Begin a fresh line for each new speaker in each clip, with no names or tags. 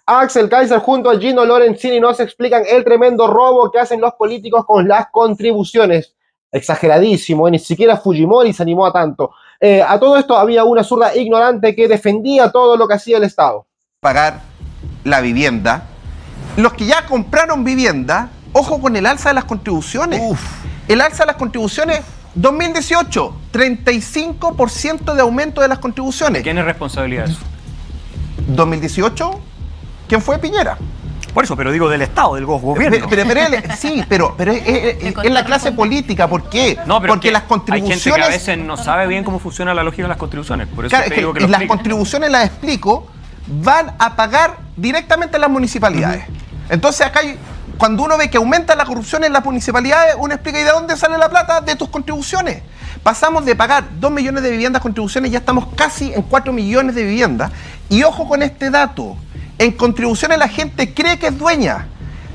Axel Kaiser junto a Gino Lorenzini nos explican el tremendo robo que hacen los políticos con las contribuciones. Exageradísimo, ni siquiera Fujimori se animó a tanto. A todo esto había una zurda ignorante que defendía todo lo que hacía el Estado.
Pagar la vivienda. Los que ya compraron vivienda, ojo con el alza de las contribuciones. El alza de las contribuciones, 2018, 35% de aumento de las contribuciones.
¿Quién es responsabilidad de eso?
2018, ¿quién fue? Piñera.
Por eso, pero digo del Estado, del gobierno.
Pero es la clase política. ¿Por qué?
No, pero
porque las contribuciones...
Hay gente que a veces no sabe bien cómo funciona la lógica de las contribuciones. Por eso
claro,
te digo que
las contribuciones, las explico, van a pagar directamente las municipalidades. Entonces acá cuando uno ve que aumenta la corrupción en las municipalidades, uno explica, ¿y de dónde sale la plata? De tus contribuciones. Pasamos de pagar 2 millones de viviendas contribuciones, ya estamos casi en 4 millones de viviendas. Y ojo con este dato, en contribuciones la gente cree que es dueña.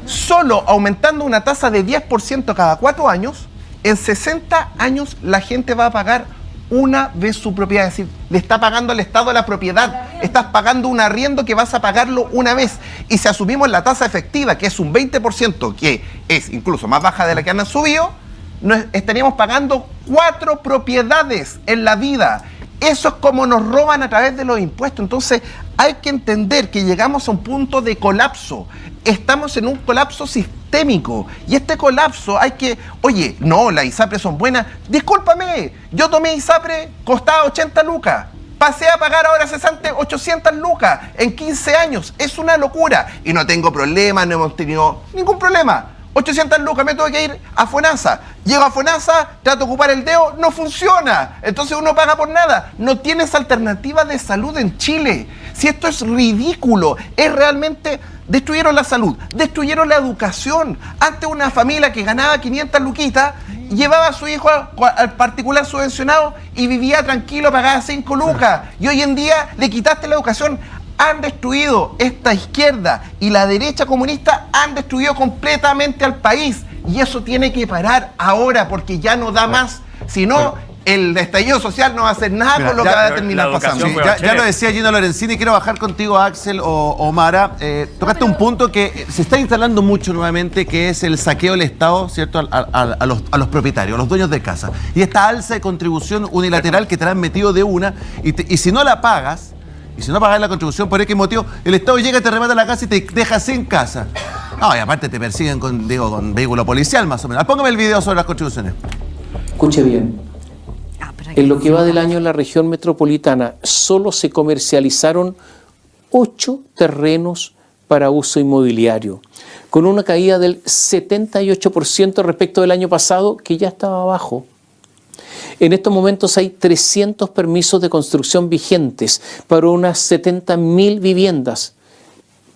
Solo aumentando una tasa de 10% cada 4 años, en 60 años la gente va a pagar una vez su propiedad, es decir, le está pagando al Estado la propiedad, estás pagando un arriendo que vas a pagarlo una vez. Y si asumimos la tasa efectiva, que es un 20%, que es incluso más baja de la que han subido, estaríamos pagando 4 propiedades en la vida. Eso es como nos roban a través de los impuestos. Entonces hay que entender que llegamos a un punto de colapso. Estamos en un colapso sistémico. Y este colapso hay que... Oye, no, las ISAPRE son buenas. Discúlpame, yo tomé ISAPRE, costaba 80 lucas. Pasé a pagar ahora cesante 800 lucas en 15 años. Es una locura. Y no tengo problema, no hemos tenido ningún problema. 800 lucas, me tuve que ir a FONASA. Llego a FONASA, trato de ocupar el dedo, no funciona. Entonces uno paga por nada. No tienes alternativa de salud en Chile. Si esto es ridículo, es realmente... Destruyeron la salud, destruyeron la educación. Antes una familia que ganaba 500 luquitas llevaba a su hijo al particular subvencionado y vivía tranquilo, pagaba 5 lucas. Y hoy en día le quitaste la educación. Han destruido esta izquierda y la derecha comunista, han destruido completamente al país. Y eso tiene que parar ahora porque ya no da más. Si no, el estallido social no va a hacer nada con lo que va a terminar pasando.
Sí, ya lo decía Gino Lorenzini, quiero bajar contigo, Axel o Mara. Tocaste un punto que se está instalando mucho nuevamente, que es el saqueo del Estado, ¿cierto?, a los propietarios, a los dueños de casa. Y esta alza de contribución unilateral que te la han metido de una, y si no la pagas, y si no pagas la contribución, ¿por qué motivo? El Estado llega, te remata la casa y te deja sin casa. No, y aparte te persiguen con vehículo policial, más o menos. Póngame el video sobre las contribuciones.
Escuche bien. En lo que va del año en la región metropolitana, solo se comercializaron 8 terrenos para uso inmobiliario, con una caída del 78% respecto del año pasado, que ya estaba bajo. En estos momentos hay 300 permisos de construcción vigentes para unas 70.000 viviendas,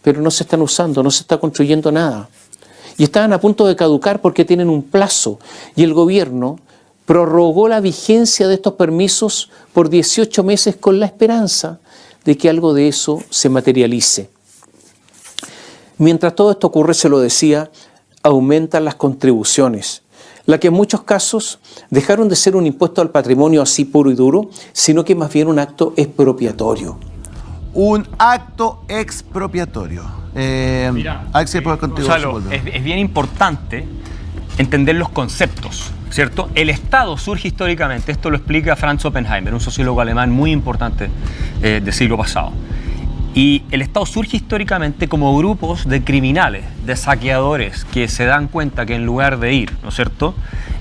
pero no se están usando, no se está construyendo nada. Y estaban a punto de caducar porque tienen un plazo, y el gobierno prorrogó la vigencia de estos permisos por 18 meses con la esperanza de que algo de eso se materialice. Mientras todo esto ocurre, se lo decía, aumentan las contribuciones, la que en muchos casos dejaron de ser un impuesto al patrimonio así puro y duro, sino que más bien un acto expropiatorio.
Un acto expropiatorio. Axel,
Gonzalo, es bien importante entender los conceptos, ¿cierto? El Estado surge históricamente, esto lo explica Franz Oppenheimer, un sociólogo alemán muy importante del siglo pasado. Y el Estado surge históricamente como grupos de criminales, de saqueadores, que se dan cuenta que en lugar de ir, ¿no es cierto?,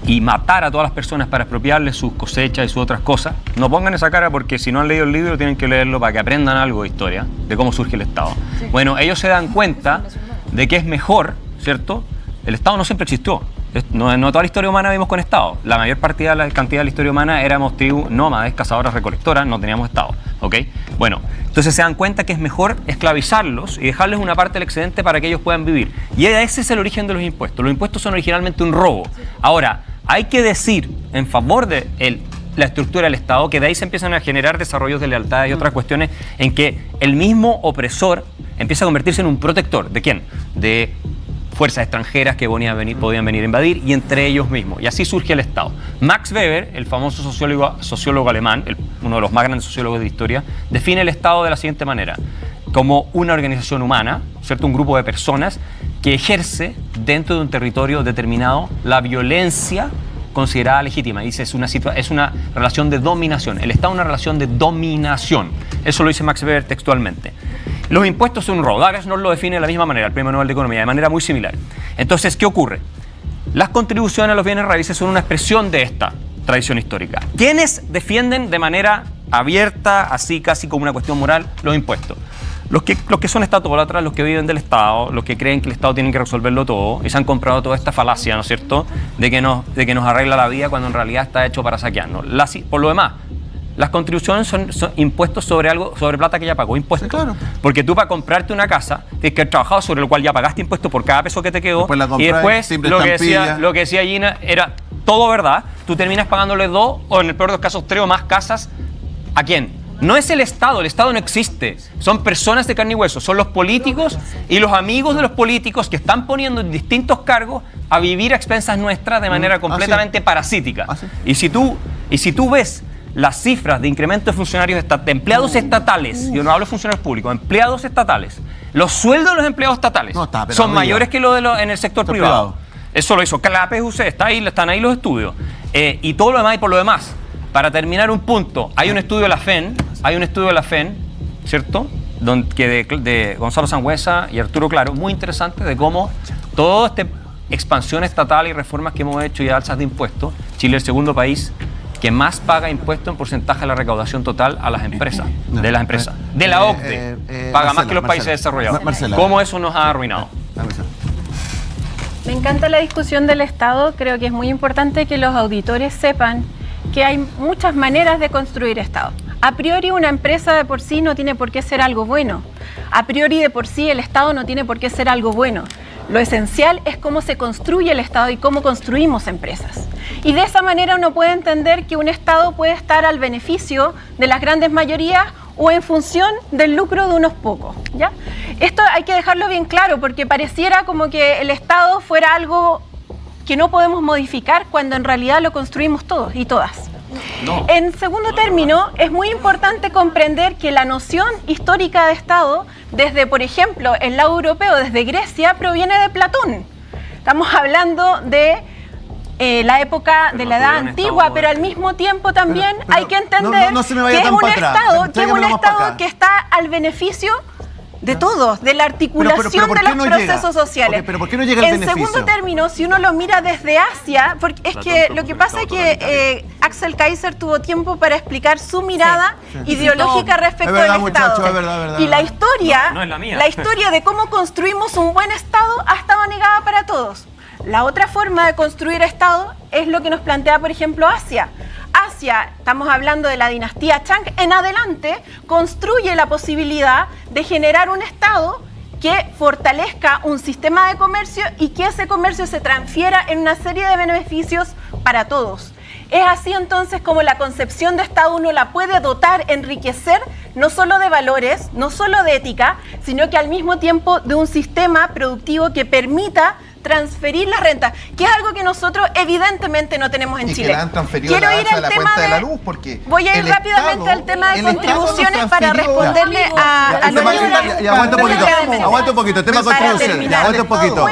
y matar a todas las personas para expropiarles sus cosechas y sus otras cosas, no pongan esa cara porque si no han leído el libro tienen que leerlo para que aprendan algo de historia, de cómo surge el Estado. Sí. Bueno, ellos se dan cuenta de que es mejor, ¿cierto? El Estado no siempre existió. No toda la historia humana vivimos con Estado. La mayor cantidad de la historia humana éramos tribus nómades, cazadoras, recolectoras, no teníamos Estado. ¿Ok? Bueno, entonces se dan cuenta que es mejor esclavizarlos y dejarles una parte del excedente para que ellos puedan vivir. Y ese es el origen de los impuestos. Los impuestos son originalmente un robo. Ahora, hay que decir en favor de la estructura del Estado que de ahí se empiezan a generar desarrollos de lealtad y otras cuestiones en que el mismo opresor empieza a convertirse en un protector. ¿De quién? De fuerzas extranjeras que podían venir a invadir y entre ellos mismos. Y así surge el Estado. Max Weber, el famoso sociólogo alemán, uno de los más grandes sociólogos de la historia, define el Estado de la siguiente manera. como una organización humana, ¿cierto? Un grupo de personas que ejerce dentro de un territorio determinado la violencia considerada legítima. Dice, es una relación de dominación. El Estado es una relación de dominación. Eso lo dice Max Weber textualmente. Los impuestos son un robo. Douglas nos lo define de la misma manera, el Premio Nobel de Economía, de manera muy similar. Entonces, ¿qué ocurre? Las contribuciones a los bienes raíces son una expresión de esta tradición histórica. ¿Quiénes defienden de manera abierta, así casi como una cuestión moral, los impuestos? Los que son estatólatras, los que viven del Estado, los que creen que el Estado tiene que resolverlo todo y se han comprado toda esta falacia, ¿no es cierto?, de que nos arregla la vida cuando en realidad está hecho para saquearnos. Por lo demás, las contribuciones son impuestos sobre plata que ya pagó, impuestos. Sí, claro. Porque tú para comprarte una casa tienes que haber trabajado sobre el cual ya pagaste impuestos por cada peso que te quedó. Y después lo que decía Gina era todo verdad. Tú terminas pagándole 2 o en el peor de los casos 3 o más casas. ¿A quién? No es el Estado no existe. Son personas de carne y hueso. Son los políticos y los amigos de los políticos que están poniendo en distintos cargos a vivir a expensas nuestras de manera completamente parasítica. Y si tú ves las cifras de incremento de funcionarios de empleados estatales, yo no hablo de funcionarios públicos, empleados estatales, los sueldos de los empleados estatales son mayores que en el sector privado. Eso lo hizo la PUC, están ahí los estudios. Y todo lo demás y por lo demás. Para terminar un punto, hay un estudio de la FEN, ¿cierto? De Gonzalo Sangüesa y Arturo Claro, muy interesante, de cómo toda esta expansión estatal y reformas que hemos hecho y alzas de impuestos, Chile es el segundo país que más paga impuestos en porcentaje de la recaudación total a las empresas, de la OCDE, paga más que los países desarrollados. ¿Cómo eso nos ha arruinado?
Me encanta la discusión del Estado, creo que es muy importante que los auditores sepan que hay muchas maneras de construir Estado. A priori una empresa de por sí no tiene por qué ser algo bueno. A priori de por sí el Estado no tiene por qué ser algo bueno. Lo esencial es cómo se construye el Estado y cómo construimos empresas. Y de esa manera uno puede entender que un Estado puede estar al beneficio de las grandes mayorías o en función del lucro de unos pocos, ¿ya? Esto hay que dejarlo bien claro porque pareciera como que el Estado fuera algo que no podemos modificar cuando en realidad lo construimos todos y todas. No. En segundo término, es muy importante comprender que la noción histórica de Estado, desde, por ejemplo, el lado europeo, desde Grecia, proviene de Platón. Estamos hablando de la época de la Edad Antigua, pero al mismo tiempo también hay que entender que es un Estado que está al beneficio de todos, de la articulación de los procesos sociales.
Pero ¿por qué no llega el beneficio?
En segundo término, si uno lo mira desde Asia, porque es que lo que pasa es que Axel Kaiser tuvo tiempo para explicar su mirada ideológica respecto del Estado. Y la historia de cómo construimos un buen Estado ha estado negada para todos. La otra forma de construir Estado es lo que nos plantea, por ejemplo, Asia. Asia, estamos hablando de la dinastía Chang, en adelante construye la posibilidad de generar un Estado que fortalezca un sistema de comercio y que ese comercio se transfiera en una serie de beneficios para todos. Es así entonces como la concepción de Estado uno la puede dotar, enriquecer, no solo de valores, no solo de ética, sino que al mismo tiempo de un sistema productivo que permita transferir las rentas, que es algo que nosotros evidentemente no tenemos en Chile.
Quiero ir al tema de la luz porque
voy a ir rápidamente al tema de contribuciones para responderle a
Aguanta un poquito, tema de contribuciones. Aguanta un poquito.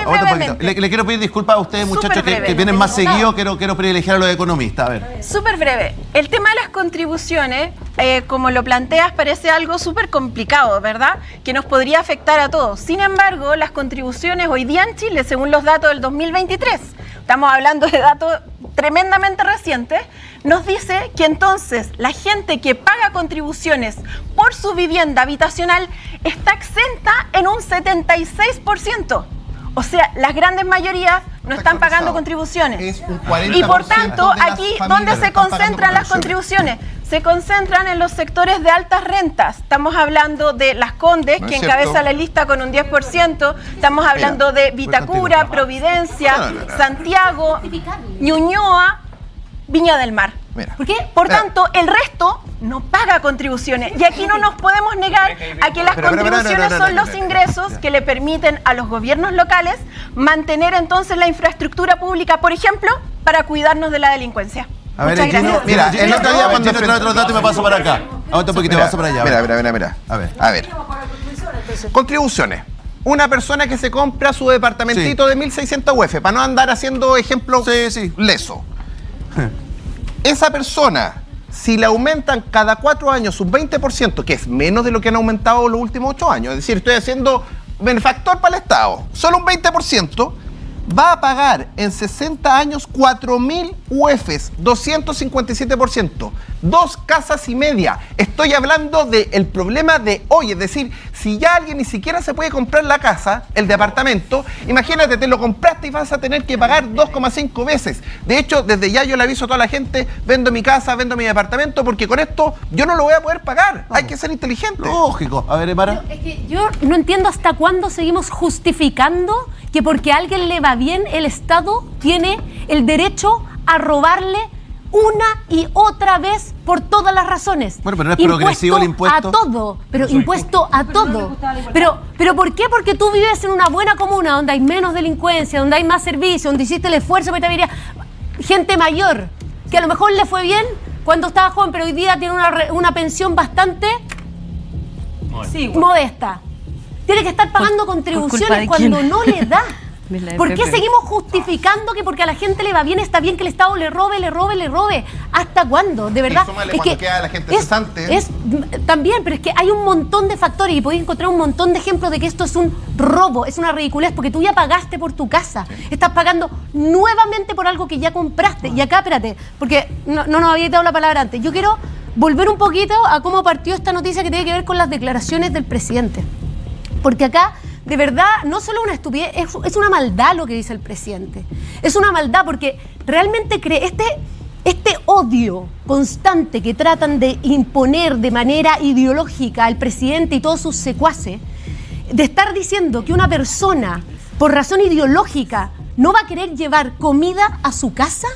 Le quiero pedir disculpas a ustedes, muchachos, que vienen más seguidos. Quiero privilegiar a los economistas. A ver.
Súper breve. El tema de las contribuciones, como lo planteas, parece algo súper complicado, ¿verdad? Que nos podría afectar a todos. Sin embargo, las contribuciones hoy día en Chile, según los datos del 2023, estamos hablando de datos tremendamente recientes, nos dice que entonces la gente que paga contribuciones por su vivienda habitacional está exenta en un 76%. O sea, las grandes mayorías no están pagando contribuciones.
Es un 40%
y por tanto, aquí, ¿dónde se concentran las contribuciones? Se concentran en los sectores de altas rentas. Estamos hablando de Las Condes, que encabeza la lista con un 10%. Estamos hablando de Vitacura, Providencia, Santiago, Ñuñoa, Viña del Mar. ¿Por qué? Por tanto, el resto no paga contribuciones. Y aquí no nos podemos negar a que las contribuciones son los ingresos que le permiten a los gobiernos locales mantener entonces la infraestructura pública, por ejemplo, para cuidarnos de la delincuencia.
A ver, mira, el otro día cuando trae otro dato me paso para acá. Aguanta un poquito, me paso para allá.
Mira. A ver. Contribuciones. Una persona que se compra su departamentito de 1.600 UF, para no andar haciendo ejemplos lesos. Esa persona, si le aumentan cada 4 años un 20%, que es menos de lo que han aumentado los últimos 8 años, es decir, estoy haciendo benefactor para el Estado, solo un 20%, va a pagar en 60 años 4.000 UFs, 257%, 2 casas y media. Estoy hablando del problema de hoy, es decir, si ya alguien ni siquiera se puede comprar la casa, el departamento, imagínate, te lo compraste y vas a tener que pagar 2,5 veces. De hecho, desde ya yo le aviso a toda la gente, vendo mi casa, vendo mi departamento, porque con esto yo no lo voy a poder pagar. Hay que ser inteligente.
Lógico. A ver, Emara.
Es que yo no entiendo hasta cuándo seguimos justificando que porque a alguien le va bien, el Estado tiene el derecho a robarle una y otra vez por todas las razones.
Bueno, pero no es progresivo el impuesto.
A todo, pero impuesto a todo. Pero ¿por qué? Porque tú vives en una buena comuna donde hay menos delincuencia, donde hay más servicio, donde hiciste el esfuerzo que te diría gente mayor, que a lo mejor le fue bien cuando estaba joven, pero hoy día tiene una pensión bastante modesta. Tiene que estar pagando contribuciones cuando no le da. ¿Por qué seguimos justificando que porque a la gente le va bien, está bien que el Estado le robe? ¿Hasta cuándo? De verdad.
Es que queda la gente cesante.
También, pero es que hay un montón de factores y podéis encontrar un montón de ejemplos de que esto es un robo, es una ridiculez, porque tú ya pagaste por tu casa. Estás pagando nuevamente por algo que ya compraste. Y acá, espérate, porque no nos había dado la palabra antes. Yo quiero volver un poquito a cómo partió esta noticia que tiene que ver con las declaraciones del presidente. Porque acá, de verdad, no solo una estupidez, es una maldad lo que dice el presidente. Es una maldad porque realmente cree este odio constante que tratan de imponer de manera ideológica al presidente y todos sus secuaces, de estar diciendo que una persona, por razón ideológica, no va a querer llevar comida a su casa.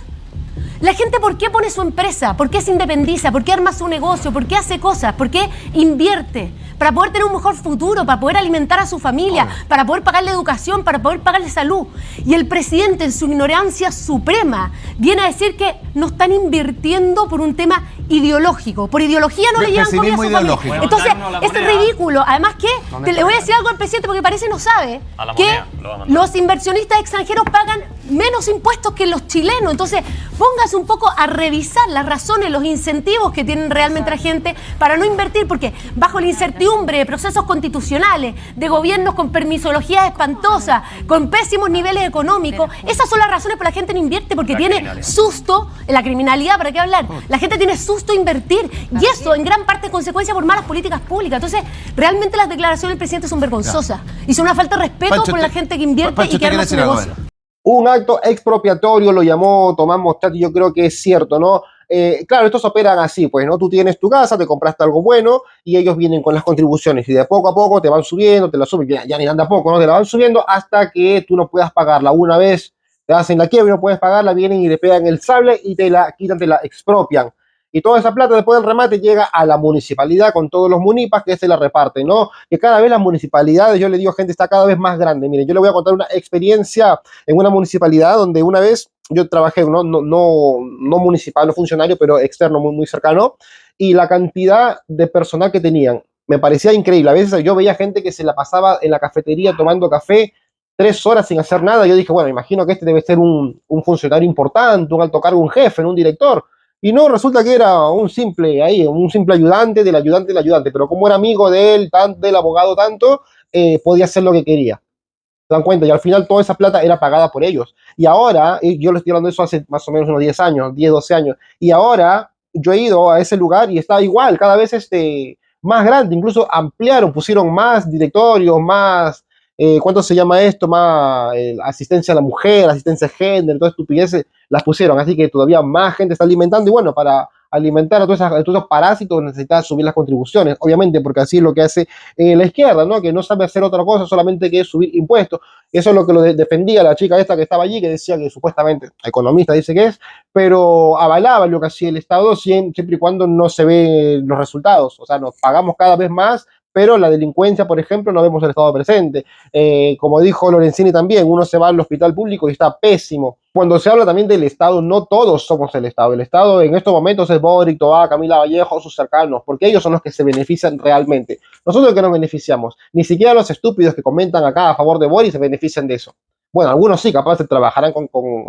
La gente, ¿por qué pone su empresa? ¿Por qué se independiza? ¿Por qué arma su negocio? ¿Por qué hace cosas? ¿Por qué invierte? Para poder tener un mejor futuro, para poder alimentar a su familia, para poder pagarle educación, para poder pagarle salud. Y el presidente, en su ignorancia suprema, viene a decir que no están invirtiendo por un tema ideológico. Por ideología no le llevan comida a su familia. Entonces, es ridículo. Además que, le voy a decir algo al presidente porque parece no sabe que los inversionistas extranjeros pagan menos impuestos que los chilenos. Entonces, póngase un poco a revisar las razones, los incentivos que tienen realmente la gente para no invertir, porque bajo la incertidumbre de procesos constitucionales, de gobiernos con permisologías espantosas, con pésimos niveles económicos, esas son las razones por las que la gente no invierte, porque tiene susto en la criminalidad, ¿para qué hablar? La gente tiene susto a invertir, y eso en gran parte es consecuencia por malas políticas públicas. Entonces, realmente las declaraciones del presidente son vergonzosas y son una falta de respeto por la gente que invierte y que arma su negocio.
Un acto expropiatorio lo llamó Tomás Mostati, yo creo que es cierto, ¿no? Claro, estos operan así, pues, ¿no? Tú tienes tu casa, te compraste algo bueno y ellos vienen con las contribuciones y de poco a poco te van subiendo, te la suben, ya ni anda poco, ¿no? Te la van subiendo hasta que tú no puedas pagarla. Una vez te hacen la quiebra y no puedes pagarla, vienen y le pegan el sable y te la quitan, te la expropian. Y toda esa plata después del remate llega a la municipalidad con todos los munipas que se la reparten, ¿no? Que cada vez las municipalidades, yo le digo, gente, está cada vez más grande. Miren, yo le voy a contar una experiencia en una municipalidad donde una vez yo trabajé, no municipal, no funcionario, pero externo, muy cercano, y la cantidad de personal que tenían me parecía increíble. A veces yo veía gente que se la pasaba en la cafetería tomando café 3 horas sin hacer nada. Yo dije, bueno, imagino que este debe ser un funcionario importante, un alto cargo, un jefe, un director. Y no, resulta que era un simple ayudante del ayudante, pero como era amigo de él, del abogado tanto, podía hacer lo que quería. ¿Se dan cuenta? Y al final toda esa plata era pagada por ellos. Y ahora, yo les estoy hablando de eso hace más o menos unos 10 años, 10, 12 años, y ahora yo he ido a ese lugar y está igual, cada vez más grande, incluso ampliaron, pusieron más directorios, más, ¿cuánto se llama esto? Más asistencia a la mujer, asistencia de género, todas estupideces las pusieron, así que todavía más gente está alimentando y bueno, para alimentar a todos esos parásitos necesita subir las contribuciones, obviamente, porque así es lo que hace la izquierda, ¿no? Que no sabe hacer otra cosa solamente que subir impuestos. Eso es lo que lo defendía la chica esta que estaba allí, que decía que supuestamente, economista dice que es, pero avalaba lo que hacía el Estado siempre y cuando no se ven los resultados. O sea, nos pagamos cada vez más, pero la delincuencia, por ejemplo, no vemos el Estado presente. Como dijo Lorenzini también, uno se va al hospital público y está pésimo. Cuando se habla también del Estado, no todos somos el Estado. El Estado en estos momentos es Boric, Tobá, Camila Vallejo, sus cercanos, porque ellos son los que se benefician realmente. Nosotros que nos beneficiamos, ni siquiera los estúpidos que comentan acá a favor de Boric se benefician de eso. Bueno, algunos sí, capaz trabajarán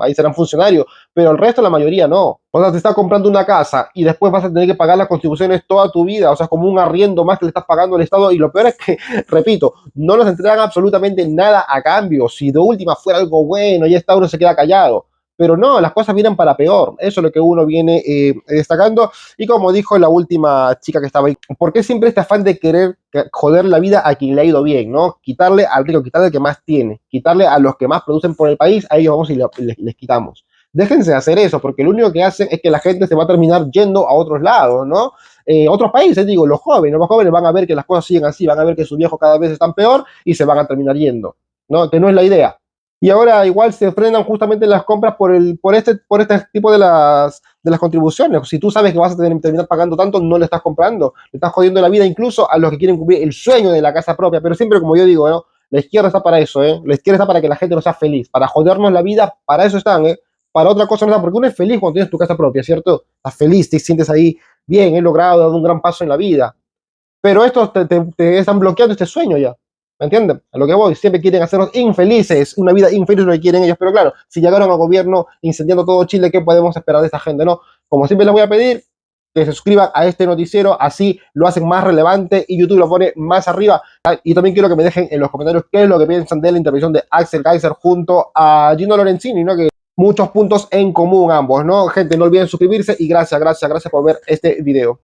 ahí serán funcionarios, pero el resto, la mayoría no. O sea, te estás comprando una casa y después vas a tener que pagar las contribuciones toda tu vida, o sea, como un arriendo más que le estás pagando al Estado, y lo peor es que, repito, no nos entregan absolutamente nada a cambio. Si de última fuera algo bueno, ya está, uno se queda callado. Pero no, las cosas vienen para peor. Eso es lo que uno viene destacando. Y como dijo la última chica que estaba ahí, ¿por qué siempre este afán de querer joder la vida a quien le ha ido bien, ¿no? Quitarle al rico, quitarle al que más tiene, quitarle a los que más producen por el país, a ellos vamos y les quitamos. Déjense de hacer eso, porque lo único que hacen es que la gente se va a terminar yendo a otros lados, ¿no? Otros países, digo, los jóvenes van a ver que las cosas siguen así, van a ver que sus viejos cada vez están peor y se van a terminar yendo, ¿no? Que no es la idea. Y ahora igual se frenan justamente las compras por este tipo de las contribuciones. Si tú sabes que vas a terminar pagando tanto, no le estás comprando. Le estás jodiendo la vida incluso a los que quieren cumplir el sueño de la casa propia. Pero siempre, como yo digo, ¿no? La izquierda está para eso, ¿eh? La izquierda está para que la gente no sea feliz, para jodernos la vida, para eso están, ¿eh? Para otra cosa no está, porque uno es feliz cuando tienes tu casa propia, ¿cierto? Estás feliz, te sientes ahí bien, he logrado, he dado un gran paso en la vida. Pero estos te están bloqueando este sueño ya. ¿Me entienden? A lo que voy, siempre quieren hacernos infelices, una vida infeliz es lo que quieren ellos, pero claro, si llegaron al gobierno incendiando todo Chile, ¿qué podemos esperar de esta gente, no? Como siempre les voy a pedir que se suscriban a este noticiero, así lo hacen más relevante y YouTube lo pone más arriba. Y también quiero que me dejen en los comentarios qué es lo que piensan de la intervención de Axel Kaiser junto a Gino Lorenzini, ¿no? Que muchos puntos en común ambos, ¿no? Gente, no olviden suscribirse y gracias por ver este video.